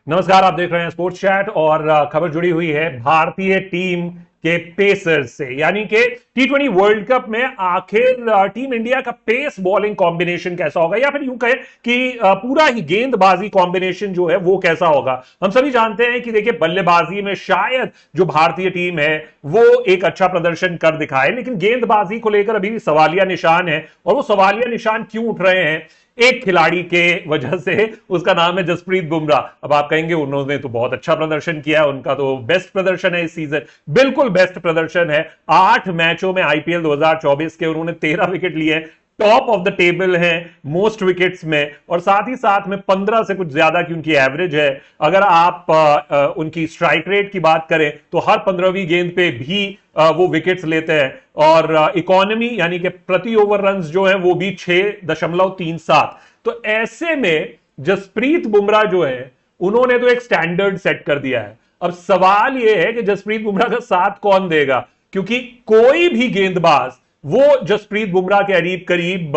नमस्कार, आप देख रहे हैं स्पोर्ट्स चैट और खबर जुड़ी हुई है भारतीय टीम के पेसर्स से, यानी कि टी20 वर्ल्ड कप में आखिर टीम इंडिया का पेस बॉलिंग कॉम्बिनेशन कैसा होगा, या फिर यूं कहें कि पूरा ही गेंदबाजी कॉम्बिनेशन जो है वो कैसा होगा। हम सभी जानते हैं कि देखिए, बल्लेबाजी में शायद जो भारतीय टीम है वो एक अच्छा प्रदर्शन कर दिखाए, लेकिन गेंदबाजी को लेकर अभी भी सवालिया निशान है। और वो सवालिया निशान क्यों उठ रहे हैं? एक खिलाड़ी के वजह से, उसका नाम है जसप्रीत बुमराह। अब आप कहेंगे उन्होंने तो बहुत अच्छा प्रदर्शन किया, उनका तो बेस्ट प्रदर्शन है इस सीजन। बिल्कुल बेस्ट प्रदर्शन है। 8 मैचों में आईपीएल 2024 के उन्होंने 13 विकेट लिए, टॉप ऑफ द टेबल है मोस्ट विकेट्स में, और साथ ही साथ में 15 से कुछ ज्यादा की उनकी एवरेज है। अगर आप उनकी स्ट्राइक रेट की बात करें तो हर 15वीं गेंद पे भी वो विकेट्स लेते हैं, और इकोनॉमी यानी कि प्रति ओवर रन्स जो है वो भी 6.37। तो ऐसे में जसप्रीत बुमराह जो है उन्होंने तो एक स्टैंडर्ड सेट कर दिया है। अब सवाल यह है कि जसप्रीत बुमराह का साथ कौन देगा, क्योंकि कोई भी गेंदबाज वो जसप्रीत बुमराह के करीब करीब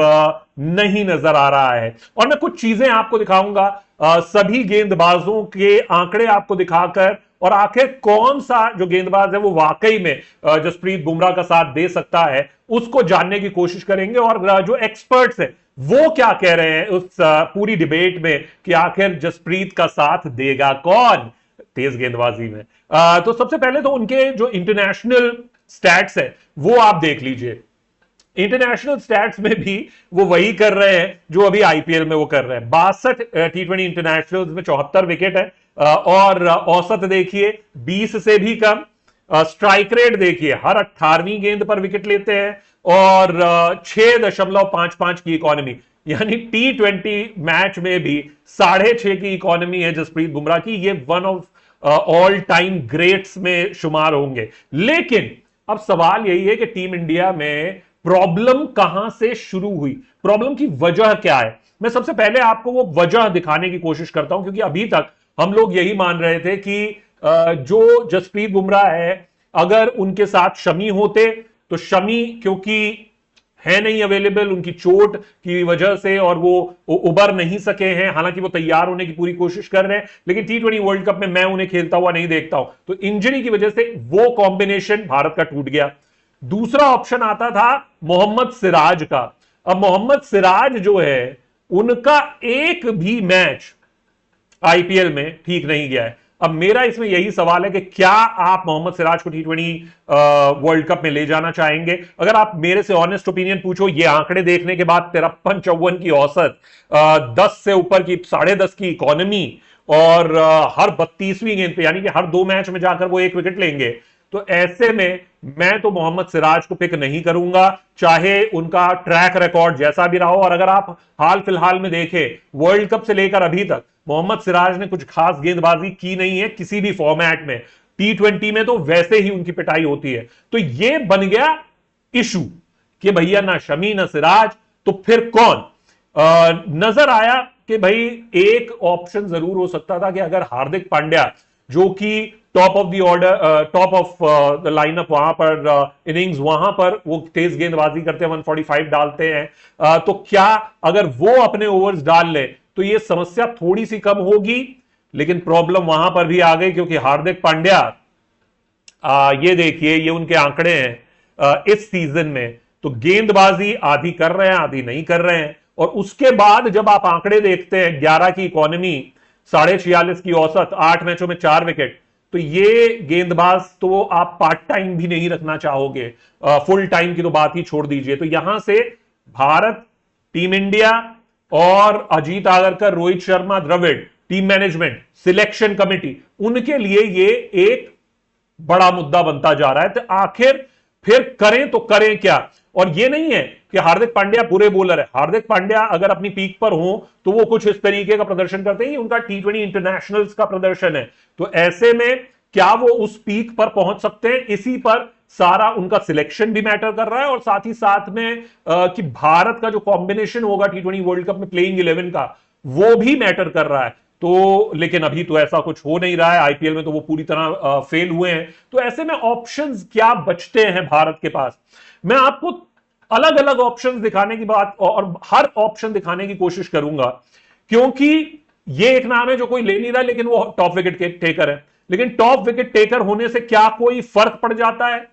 नहीं नजर आ रहा है। और मैं कुछ चीजें आपको दिखाऊंगा, सभी गेंदबाजों के आंकड़े आपको दिखाकर, और आखिर कौन सा जो गेंदबाज है वो वाकई में जसप्रीत बुमराह का साथ दे सकता है, उसको जानने की कोशिश करेंगे। और जो एक्सपर्ट्स है वो क्या कह रहे हैं उस पूरी डिबेट में कि आखिर जसप्रीत का साथ देगा कौन तेज गेंदबाजी में। तो सबसे पहले तो उनके जो इंटरनेशनल स्टैट्स है वो आप देख लीजिए। इंटरनेशनल स्टैट्स में भी वो वही कर रहे हैं जो अभी आईपीएल में वो कर रहे हैं। 62 टी20 इंटरनेशनल में 74 विकेट है, और औसत देखिए 20 से भी कम। स्ट्राइक रेट देखिए हर 18वीं गेंद पर विकेट लेते हैं, और 6.55 की इकोनॉमी, यानी टी20 मैच में भी 6.5 की इकोनॉमी है जसप्रीत बुमराह की। ये one of all time greats में शुमार होंगे। लेकिन अब सवाल यही है कि टीम इंडिया में प्रॉब्लम कहां से शुरू हुई, प्रॉब्लम की वजह क्या है। मैं सबसे पहले आपको वो वजह दिखाने की कोशिश करता हूं, क्योंकि अभी तक हम लोग यही मान रहे थे कि जो जसप्रीत बुमराह है, अगर उनके साथ शमी होते तो शमी क्योंकि है नहीं अवेलेबल उनकी चोट की वजह से, और वो उबर नहीं सके हैं। हालांकि वो तैयार होने की पूरी कोशिश कर रहे हैं, लेकिन टी20 वर्ल्ड कप में मैं उन्हें खेलता हुआ नहीं देखता हूं। तो इंजरी की वजह से वो कॉम्बिनेशन भारत का टूट गया। दूसरा ऑप्शन आता था मोहम्मद सिराज का। अब मोहम्मद सिराज जो है उनका एक भी मैच आईपीएल में ठीक नहीं गया है। अब मेरा इसमें यही सवाल है कि क्या आप मोहम्मद सिराज को टी20 वर्ल्ड कप में ले जाना चाहेंगे? अगर आप मेरे से ऑनेस्ट ओपिनियन पूछो, ये आंकड़े देखने के बाद 53-54 की औसत, 10 से ऊपर की 10.5 की इकोनॉमी, और हर 32वीं गेंद पे यानी कि हर 2 मैच में जाकर वो 1 विकेट लेंगे, तो ऐसे में मैं तो मोहम्मद सिराज को पिक नहीं करूंगा, चाहे उनका ट्रैक रिकॉर्ड जैसा भी रहा हो। और अगर आप हाल फिलहाल में देखें, वर्ल्ड कप से लेकर अभी तक मोहम्मद सिराज ने कुछ खास गेंदबाजी की नहीं है किसी भी फॉर्मेट में। टी20 में तो वैसे ही उनकी पिटाई होती है। तो यह बन गया इशू कि भैया ना शमी ना सिराज, तो फिर कौन? नजर आया कि भाई एक ऑप्शन जरूर हो सकता था कि अगर हार्दिक पांड्या, जो कि top of the order, top of the lineup, वहां पर इनिंग्स वहां पर वो तेज गेंदबाजी करते हैं, 145 डालते हैं, तो क्या अगर वो अपने ओवर्स डाल ले तो ये समस्या थोड़ी सी कम होगी। लेकिन प्रॉब्लम वहां पर भी आ गई, क्योंकि हार्दिक पांड्या, ये देखिए ये उनके आंकड़े हैं इस सीजन में, तो गेंदबाजी आधी कर रहे हैं आधी नहीं कर रहे हैं। और उसके बाद जब आप आंकड़े देखते हैं, 11 की इकोनॉमी, 46.5 की औसत, 8 मैचों में 4 विकेट, तो ये गेंदबाज तो आप पार्ट टाइम भी नहीं रखना चाहोगे, फुल टाइम की तो बात ही छोड़ दीजिए। तो यहां से भारत, टीम इंडिया और Ajit Agarkar, Rohit Sharma, Dravid, team management, selection committee, उनके लिए ये एक बड़ा मुद्दा बनता जा रहा है। तो आखिर फिर करें तो करें क्या? और ये नहीं है कि हार्दिक पांड्या बुरे बॉलर है। हार्दिक पांड्या अगर अपनी पीक पर हो तो वो कुछ इस तरीके का प्रदर्शन करते हैं, उनका टी20 इंटरनेशनल्स का प्रदर्शन है। तो ऐसे में क्या वो उस पीक पर पहुंच सकते हैं? इसी पर सारा उनका सिलेक्शन भी मैटर कर रहा है, और साथ ही साथ में कि भारत का जो कॉम्बिनेशन होगा टी20 वर्ल्ड कप में प्लेइंग 11 का, वो भी मैटर कर रहा है। तो लेकिन अभी तो ऐसा कुछ हो नहीं रहा है। आईपीएल में तो वो पूरी तरह फेल हुए हैं। तो ऐसे में ऑप्शंस क्या बचते हैं भारत के पास? मैं आपको अलग अलग ऑप्शंस दिखाने की बात और हर ऑप्शन दिखाने की कोशिश करूंगा, क्योंकि ये एक नाम है जो कोई ले नहीं रहा, लेकिन वो टॉप विकेट टेकर है। लेकिन टॉप विकेट टेकर होने से क्या कोई फर्क पड़ जाता है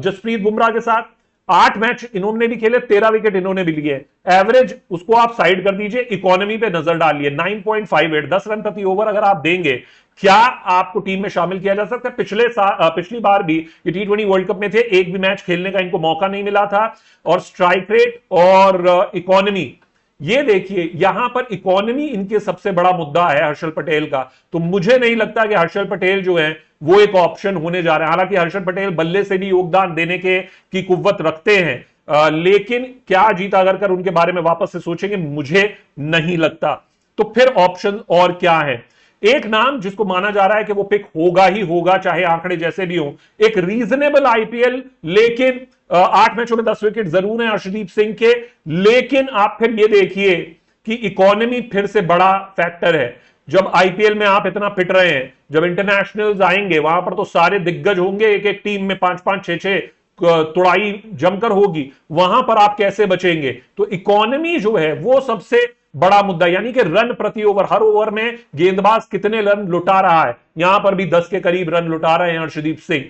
जसप्रीत बुमराह के साथ? 8 मैच इन्होंने भी खेले, 13 विकेट इन्होंने भी लिए। एवरेज उसको आप साइड कर दीजिए, इकोनॉमी पे नजर डालिए 9.58, 10 रन प्रति ओवर अगर आप देंगे, क्या आपको टीम में शामिल किया जा सकता है? पिछली बार भी ये T20 वर्ल्ड कप में थे, एक भी मैच खेलने का इनको मौका नहीं मिला था। और स्ट्राइक रेट और इकोनॉमी, ये देखिए यहां पर इकोनॉमी इनके सबसे बड़ा मुद्दा है हर्षल पटेल का। तो मुझे नहीं लगता कि हर्षल पटेल जो है वो एक ऑप्शन होने जा रहे हैं। हालांकि हर्षल पटेल बल्ले से भी योगदान देने के की कुव्वत रखते हैं, लेकिन क्या जीता अगर उनके बारे में वापस से सोचेंगे, मुझे नहीं लगता। तो फिर ऑप्शन और क्या है? एक नाम जिसको माना जा रहा है कि वो पिक होगा ही होगा, चाहे आंकड़े जैसे भी हो, एक रीजनेबल आईपीएल, लेकिन 8 मैचों में 10 विकेट जरूर हैं अर्शदीप सिंह के। लेकिन आप फिर ये देखिए कि इकोनॉमी फिर से बड़ा फैक्टर है। जब आईपीएल में आप इतना पिट रहे हैं, जब इंटरनेशनल्स आएंगे वहां पर तो सारे दिग्गज होंगे, एक एक टीम में 5-5, 6-6 तुड़ाई जमकर होगी, वहां पर आप कैसे बचेंगे? तो इकोनॉमी जो है वो सबसे बड़ा मुद्दा, यानी कि रन प्रति ओवर, हर ओवर में गेंदबाज कितने रन लुटा रहा है। यहां पर भी 10 के करीब रन लुटा रहे हैं अर्शदीप सिंह।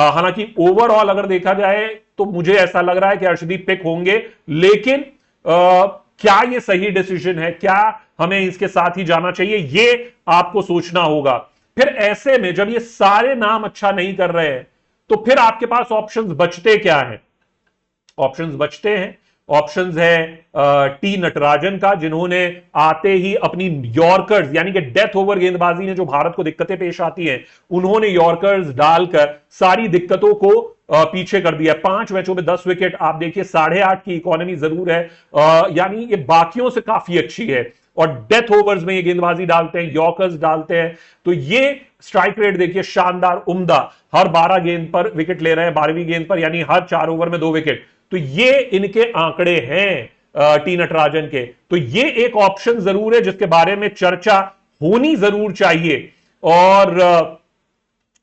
हालांकि ओवरऑल अगर देखा जाए तो मुझे ऐसा लग रहा है कि अर्शदीप पिक होंगे, लेकिन क्या ये सही डिसीजन है? क्या हमें इसके साथ ही जाना चाहिए? ये आपको सोचना होगा। फिर ऐसे में जब ये सारे नाम अच्छा नहीं कर रहे हैं, तो फिर आपके पास ऑप्शंस बचते क्या है? ऑप्शंस बचते हैं, ऑप्शंस है टी नटराजन का, जिन्होंने आते ही अपनी यॉर्कर्स, यानी कि डेथ ओवर गेंदबाजी में जो भारत को दिक्कतें पेश आती हैं, उन्होंने यॉर्कर्स डालकर सारी दिक्कतों को पीछे कर दिया। 5 मैचों में 10 विकेट, आप देखिए 8.5 की इकोनॉमी जरूर है, यानी ये बाकियों से काफी अच्छी है। और डेथ ओवर्स में ये गेंदबाजी डालते हैं, यॉर्कर्स डालते हैं, तो ये स्ट्राइक रेट देखिए शानदार, उम्दा, हर 12 गेंद पर विकेट ले रहे हैं, 12वीं गेंद पर, यानी हर 4 ओवर में 2 विकेट। तो ये इनके आंकड़े हैं टी नटराजन के। तो ये एक ऑप्शन जरूर है जिसके बारे में चर्चा होनी जरूर चाहिए। और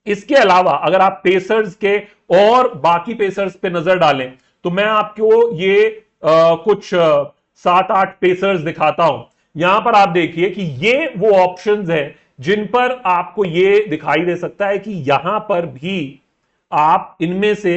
इसके अलावा अगर आप पेसर्स के और बाकी पेसर्स पे नजर डालें, तो मैं आपको ये कुछ 7-8 पेसर्स दिखाता हूं। यहां पर आप देखिए कि ये वो ऑप्शंस हैं जिन पर आपको ये दिखाई दे सकता है कि यहां पर भी आप इनमें से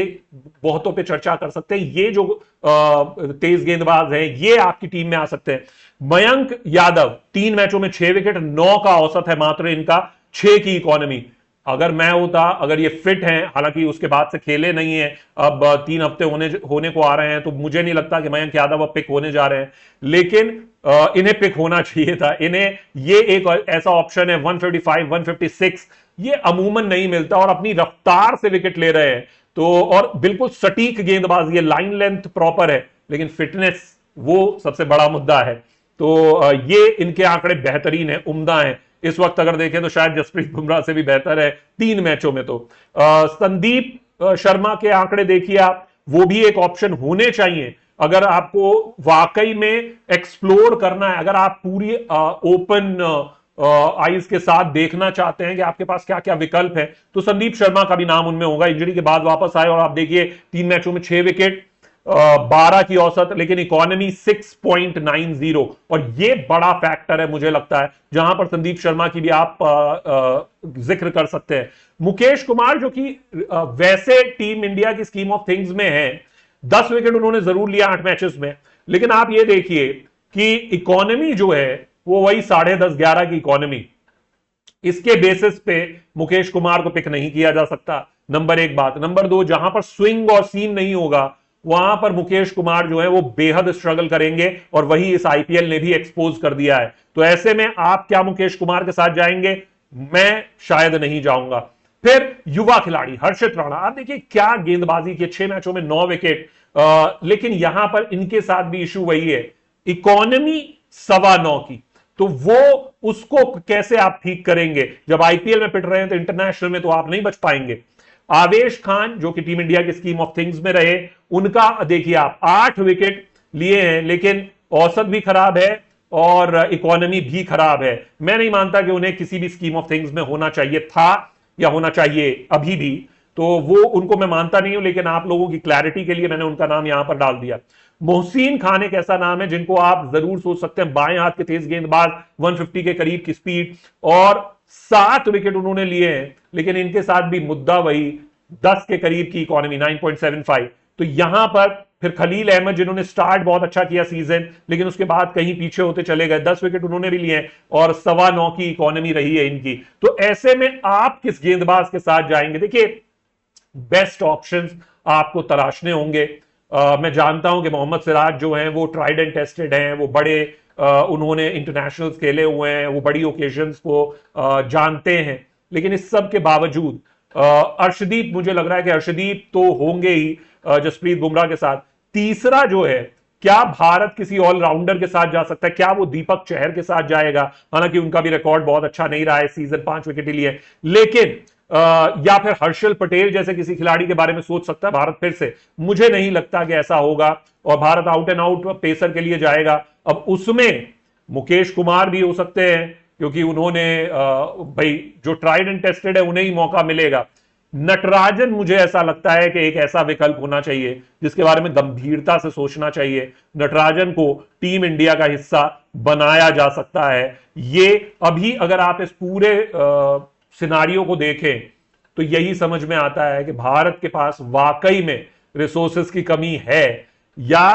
बहुतों पे चर्चा कर सकते हैं। ये जो तेज गेंदबाज हैं ये आपकी टीम में आ सकते हैं। मयंक यादव 3 मैचों में 6 विकेट, 9 का औसत है मात्र इनका, 6 की इकोनॉमी। अगर मैं होता, अगर ये फिट हैं, हालांकि उसके बाद से खेले नहीं है, अब 3 हफ्ते होने को आ रहे हैं, तो मुझे नहीं लगता कि मयंक यादव अब पिक होने जा रहे हैं। लेकिन इन्हें पिक होना चाहिए था। इन्हें ये एक ऐसा ऑप्शन है 155, 156, ये अमूमन नहीं मिलता, और अपनी रफ्तार से विकेट ले रहे हैं। तो और बिल्कुल सटीक गेंदबाजी है, लाइन लेंथ प्रॉपर है, लेकिन फिटनेस वो सबसे बड़ा मुद्दा है। तो ये इनके आंकड़े बेहतरीन है, उम्दा है। इस वक्त अगर देखें तो शायद जसप्रीत बुमराह से भी बेहतर है 3 मैचों में। तो संदीप शर्मा के आंकड़े देखिए आप, वो भी एक ऑप्शन होने चाहिए अगर आपको वाकई में एक्सप्लोर करना है, अगर आप पूरी ओपन आइज के साथ देखना चाहते हैं कि आपके पास क्या क्या विकल्प है, तो संदीप शर्मा का भी नाम उनमें होगा। इंजरी के बाद वापस आए और आप देखिए 3 मैचों में 6 विकेट, 12 की औसत, लेकिन इकोनॉमी 6.90, और ये बड़ा फैक्टर है मुझे लगता है, जहां पर संदीप शर्मा की भी आप जिक्र कर सकते हैं। मुकेश कुमार जो कि वैसे टीम इंडिया की स्कीम ऑफ थिंग्स में है, 10 विकेट उन्होंने जरूर लिया 8 मैचेस में, लेकिन आप ये देखिए कि इकोनॉमी जो है वो वही 10.5, 11 की इकोनॉमी। इसके बेसिस पे मुकेश कुमार को पिक नहीं किया जा सकता, नंबर 1 बात। नंबर 2, जहां पर स्विंग और सीम नहीं होगा, वहां पर मुकेश कुमार जो है वो बेहद स्ट्रगल करेंगे, और वही इस आईपीएल ने भी एक्सपोज कर दिया है। तो ऐसे में आप क्या मुकेश कुमार के साथ जाएंगे? मैं शायद नहीं जाऊंगा। फिर युवा खिलाड़ी हर्षित राणा, आप देखिए क्या गेंदबाजी की, 6 मैचों में 9 विकेट, लेकिन यहां पर इनके साथ भी इशू वही है, इकोनॉमी 9.25 की। तो वो उसको कैसे आप ठीक करेंगे? जब आईपीएल में पिट रहे हैं तो इंटरनेशनल में तो आप नहीं बच पाएंगे। आवेश खान जो कि टीम इंडिया की स्कीम ऑफ थिंग्स में रहे, उनका देखिए आप 8 विकेट लिए हैं, लेकिन औसत भी खराब है और इकोनॉमी भी खराब है। मैं नहीं मानता कि उन्हें किसी भी स्कीम ऑफ थिंग्स में होना चाहिए था या होना चाहिए अभी भी, तो वो उनको मैं मानता नहीं हूं, लेकिन आप लोगों की क्लैरिटी के लिए मैंने उनका नाम यहां पर डाल दिया। मोहसिन खान एक ऐसा नाम है जिनको आप जरूर सोच सकते हैं, बाएं हाथ के तेज गेंदबाज, 150 के करीब की स्पीड, और 7 विकेट उन्होंने लिए हैं, लेकिन इनके साथ भी मुद्दा वही 10 के करीब की इकोनॉमी, 9.75। तो यहां पर फिर खलील अहमद जिन्होंने स्टार्ट बहुत अच्छा किया सीजन, लेकिन उसके बाद कहीं पीछे होते चले गए, 10 विकेट उन्होंने भी लिए हैं और 9.25 की इकोनॉमी रही है इनकी। तो ऐसे में आप किस गेंदबाज के साथ जाएंगे? देखिए, बेस्ट ऑप्शंस आपको तलाशने होंगे। मैं जानता हूं कि मोहम्मद सिराज जो हैं वो ट्राइड एंड टेस्टेड हैं, वो बड़े उन्होंने इंटरनेशनल्स खेले हुए हैं, वो बड़ी ओकेजन्स को जानते हैं, लेकिन इस सब के बावजूद अर्शदीप, मुझे लग रहा है कि अर्शदीप तो होंगे ही जसप्रीत बुमराह के साथ। तीसरा जो है, क्या भारत किसी ऑलराउंडर के साथ जा सकता है? क्या वो दीपक चहर के साथ जाएगा? हालांकि उनका भी रिकॉर्ड बहुत अच्छा नहीं रहा है, सीजन 5 विकेट ही लिए, लेकिन या फिर हर्षल पटेल जैसे किसी खिलाड़ी के बारे में सोच सकता है भारत फिर से? मुझे नहीं लगता कि ऐसा होगा, और Bharat out and out pacer के लिए जाएगा। अब उसमें मुकेश कुमार भी हो सकते हैं, क्योंकि उन्होंने भाई जो ट्राइड एंड टेस्टेड है उन्हें ही मौका मिलेगा। नटराजन, मुझे ऐसा लगता है कि एक ऐसा विकल्प होना चाहिए जिसके बारे में गंभीरता से सोचना चाहिए। नटराजन को टीम इंडिया का हिस्सा बनाया जा सकता है। ये अभी अगर आप इस पूरे सिनारियो को देखें तो यही समझ में आता है कि भारत के पास वाकई में रिसोर्सेस की कमी है, या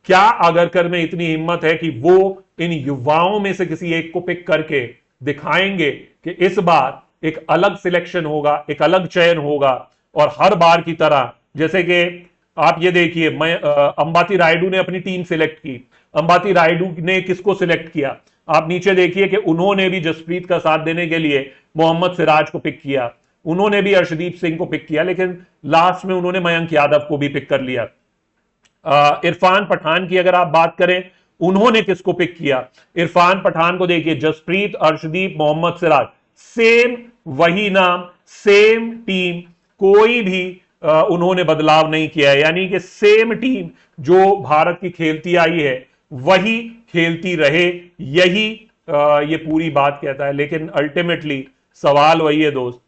क्या आगरकर में इतनी हिम्मत है कि वो इन युवाओं में से किसी एक को पिक करके दिखाएंगे कि इस बार एक अलग सिलेक्शन होगा, एक अलग चयन होगा, और हर बार की तरह, जैसे कि आप ये देखिए, मैं अंबाती रायडू ने अपनी टीम सिलेक्ट की, अंबाती रायडू ने किसको सिलेक्ट किया? आप नीचे देखिए कि उन्होंने भी जसप्रीत का साथ देने के लिए मोहम्मद सिराज को पिक किया, उन्होंने भी अर्शदीप सिंह को पिक किया, लेकिन लास्ट में उन्होंने मयंक यादव को भी पिक कर लिया। इरफान पठान की अगर आप बात करें, उन्होंने किसको पिक किया? इरफान पठान को देखिए, जसप्रीत, अर्शदीप, मोहम्मद सिराज, सेम वही नाम, सेम टीम, कोई भी उन्होंने बदलाव नहीं किया है, यानी कि सेम टीम जो भारत की खेलती आई है वही खेलती रहे, यही ये पूरी बात कहता है। लेकिन अल्टीमेटली सवाल वही है दोस्त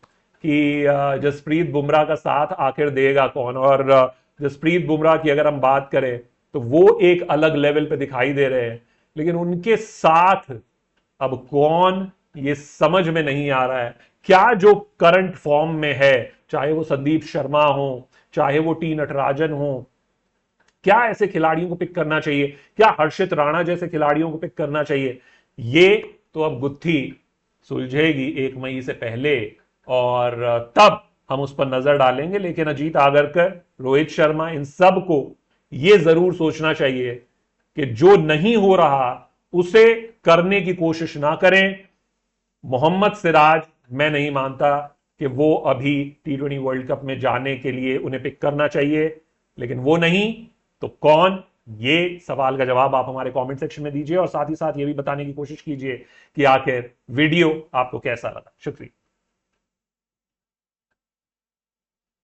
कि जसप्रीत बुमराह का साथ आखिर देगा कौन? और जसप्रीत बुमराह की अगर हम बात करें तो वो एक अलग लेवल पे दिखाई दे रहे हैं, लेकिन उनके साथ अब कौन, ये समझ में नहीं आ रहा है। क्या जो करंट फॉर्म में है, चाहे वो संदीप शर्मा हो, चाहे वो टी नटराजन हो, क्या ऐसे खिलाड़ियों को पिक करना चाहिए? क्या हर्षित राणा जैसे खिलाड़ियों को पिक करना चाहिए? ये तो अब गुत्थी सुलझेगी 1 मई से पहले, और तब हम उस पर नजर डालेंगे। लेकिन अजीत आगरकर, रोहित शर्मा, इन सब को यह जरूर सोचना चाहिए कि जो नहीं हो रहा उसे करने की कोशिश ना करें। मोहम्मद सिराज, मैं नहीं मानता कि वो अभी T20 वर्ल्ड कप में जाने के लिए उन्हें पिक करना चाहिए, लेकिन वो नहीं तो कौन? ये सवाल का जवाब आप हमारे कमेंट सेक्शन में दीजिए, और साथ ही साथ ये भी बताने की कोशिश कीजिए कि आखिर वीडियो आपको कैसा लगा। शुक्रिया।